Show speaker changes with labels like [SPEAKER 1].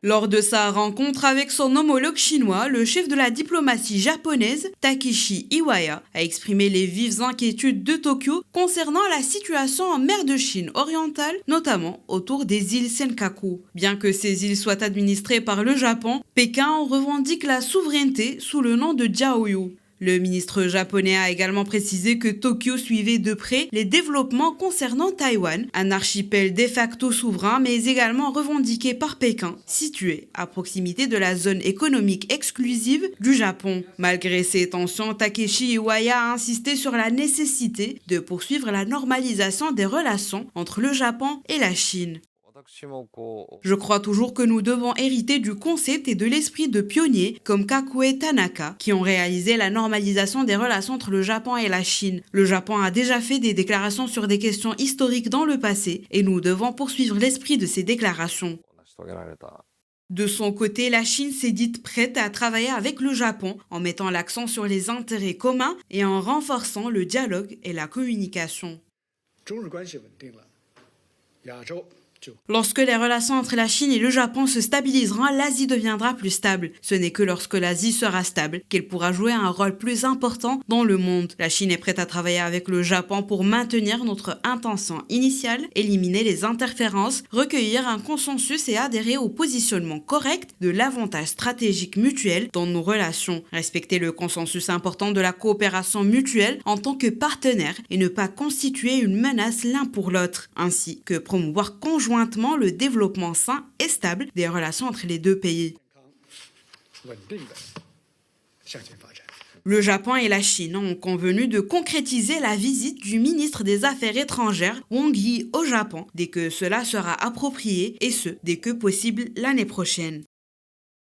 [SPEAKER 1] Lors de sa rencontre avec son homologue chinois, le chef de la diplomatie japonaise, Takeshi Iwaya, a exprimé les vives inquiétudes de Tokyo concernant la situation en mer de Chine orientale, notamment autour des îles Senkaku. Bien que ces îles soient administrées par le Japon, Pékin en revendique la souveraineté sous le nom de Diaoyu. Le ministre japonais a également précisé que Tokyo suivait de près les développements concernant Taïwan, un archipel de facto souverain mais également revendiqué par Pékin, situé à proximité de la zone économique exclusive du Japon. Malgré ces tensions, Takeshi Iwaya a insisté sur la nécessité de poursuivre la normalisation des relations entre le Japon et la Chine. Je crois toujours que nous devons hériter du concept et de l'esprit de pionniers comme Kakue Tanaka qui ont réalisé la normalisation des relations entre le Japon et la Chine. Le Japon a déjà fait des déclarations sur des questions historiques dans le passé et nous devons poursuivre l'esprit de ces déclarations. De son côté, la Chine s'est dite prête à travailler avec le Japon en mettant l'accent sur les intérêts communs et en renforçant le dialogue et la communication. Lorsque les relations entre la Chine et le Japon se stabiliseront, l'Asie deviendra plus stable. Ce n'est que lorsque l'Asie sera stable qu'elle pourra jouer un rôle plus important dans le monde. La Chine est prête à travailler avec le Japon pour maintenir notre intention initiale, éliminer les interférences, recueillir un consensus et adhérer au positionnement correct de l'avantage stratégique mutuel dans nos relations. Respecter le consensus important de la coopération mutuelle en tant que partenaire et ne pas constituer une menace l'un pour l'autre, ainsi que promouvoir conjointement le développement sain et stable des relations entre les deux pays. Le Japon et la Chine ont convenu de concrétiser la visite du ministre des Affaires étrangères Wang Yi au Japon dès que cela sera approprié et ce, dès que possible l'année prochaine.